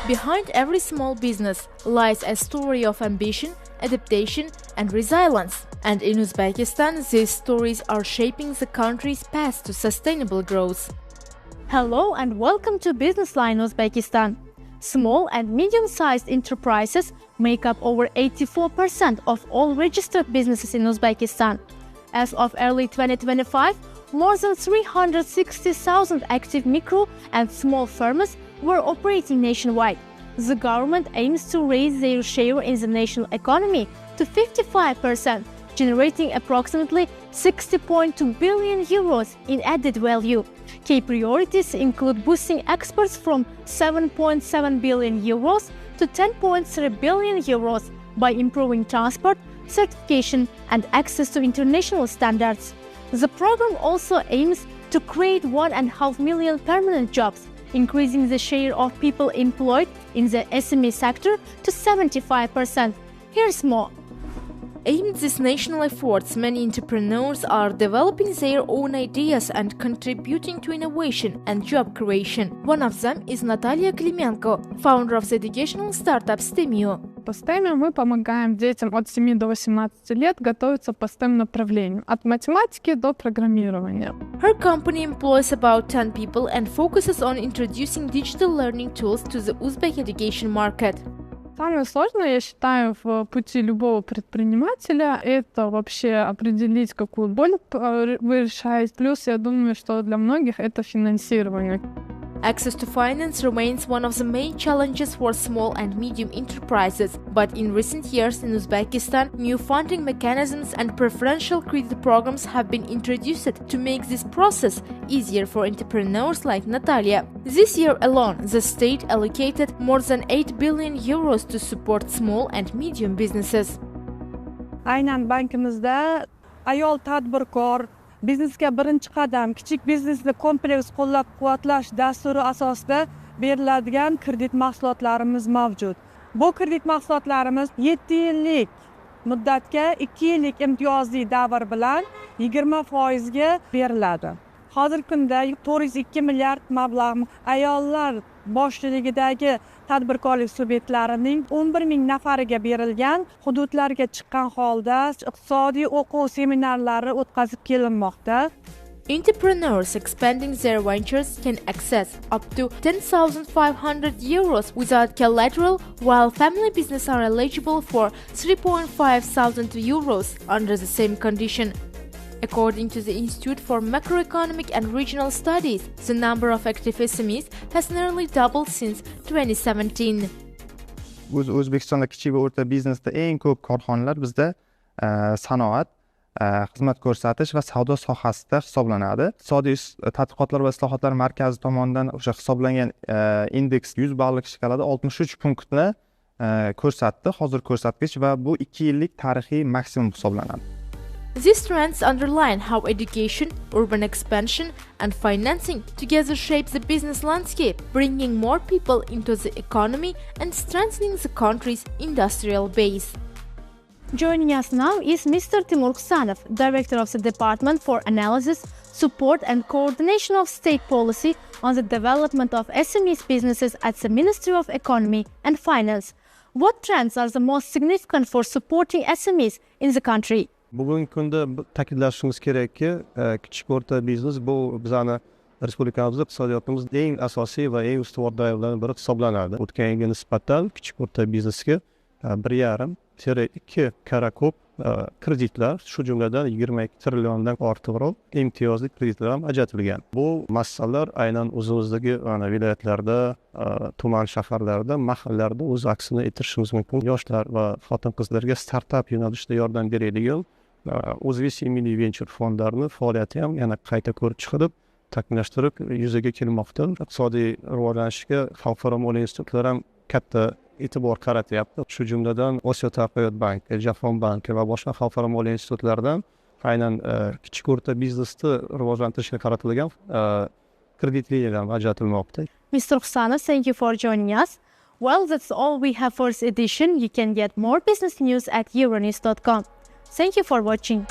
Behind every small business lies a story of ambition, adaptation, and resilience. And in Uzbekistan, these stories are shaping the country's path to sustainable growth. Hello and welcome to Business Line Uzbekistan. Small and medium-sized enterprises make up over 84% of all registered businesses in Uzbekistan. As of early 2025, more than 360,000 active micro and small firms were operating nationwide. The government aims to raise their share in the national economy to 55%, generating approximately 60.2 billion euros in added value. Key priorities include boosting exports from 7.7 billion euros to 10.3 billion euros by improving transport, certification, and access to international standards. The program also aims to create 1.5 million permanent jobs, increasing the share of people employed in the SME sector to 75%. Here's more. Aimed at these national efforts, many entrepreneurs are developing their own ideas and contributing to innovation and job creation. One of them is Natalia Klimenko, founder of the educational startup STEMio. По STEMio мы помогаем детям от 7 до 18 лет готовиться по STEM направлениям, от математики до программирования. Her company employs about 10 people and focuses on introducing digital learning tools to the Uzbek education market. Самое сложное, я считаю, в пути любого предпринимателя – это вообще определить, какую боль вы решаете. Плюс, я думаю, что для многих это финансирование. Access to finance remains one of the main challenges for small and medium enterprises, but in recent years in Uzbekistan, new funding mechanisms and preferential credit programs have been introduced to make this process easier for entrepreneurs like Natalia. This year alone, the state allocated more than 8 billion euros to support small and medium businesses. Aynan bankimizda ayol tadbirkor biznesga birinchi qadam kichik biznesni kompleks qo'llab-quvvatlash dasturi asosida beriladigan kredit mahsulotlarimiz mavjud. Bu kredit mahsulotlarimiz 7 yillik muddatga 2 yillik imtiyozli davr bilan 20% ga beriladi. Hozirgi kunda 402 milliard mablag' ayollar boshchiligidagi tadbirkorlik subyektlarining 11 ming nafariga berilgan, hududlarga chiqqan holda iqtisodiy o'quv seminarlari o'tkazib kelinmoqda. Entrepreneurs expanding their ventures can access up to 10,500 euros without collateral, while family businesses are eligible for 3,500 euros under the same condition. According to the Institute for Macroeconomic and Regional Studies, the number of active SMEs has nearly doubled since 2017. O'zbekistonda kichik va o'rta biznesda eng ko'p korxonalar bizda sanoat, xizmat ko'rsatish va savdo sohasida hisoblanadi. Iqtisodiy tadqiqotlar va islohotlar markazi tomonidan o'sha hisoblangan indeks 100 ballik shkalada 63 punktni ko'rsatdi, hozir ko'rsatkich, va bu 2 yillik tarixiy maksimum hisoblanadi. These trends underline how education, urban expansion, and financing together shape the business landscape, bringing more people into the economy and strengthening the country's industrial base. Joining us now is Mr. Timur Ksanov, Director of the Department for Analysis, Support and Coordination of State Policy on the Development of SMEs businesses at the Ministry of Economy and Finance. What trends are the most significant for supporting SMEs in the country? Bugungi kunda ta'kidlashimiz kerakki, kichik o'rta biznes bu bizning respublikamizda iqtisodiyotimizda eng asosiy va eng ustuvor davrlardan biri hisoblanadi. O'tgan yilga nisbatan kichik o'rta biznesga 1,5-2 karra ko'p kreditlar, shu jumladan 22 trilliondan ortiqroq imtiyozli kreditlar ham ajratilgan. Bu masalalar aynan o'zimizdagi viloyatlarda, tuman shaharlarda, mahallalarda o'z aksini ettirishimiz mumkin. Yoshlar va xotin-qizlarga startup yo'nalishida yordam beradigan O'zbek milliy venture fondlarini faoliyati ham yana qayta ko'rib chiqilib, takomillashtirib yuzaga kelmoqda. Iqtisodiy rivojlanishga xalqaro moliya institutlari ham katta e'tibor qaratyapti. Shu jumladan Osiyo taraqqiyot banki, Jahon banki va boshqa xalqaro moliya institutlaridan aynan kichik o'rta biznesni rivojlantirishga qaratilgan kreditlar ajratilmoqda. Mr. Ksanov, thank you for joining us. Well, that's all we have for this edition. You can get more business news at euronews.com. Thank you for watching.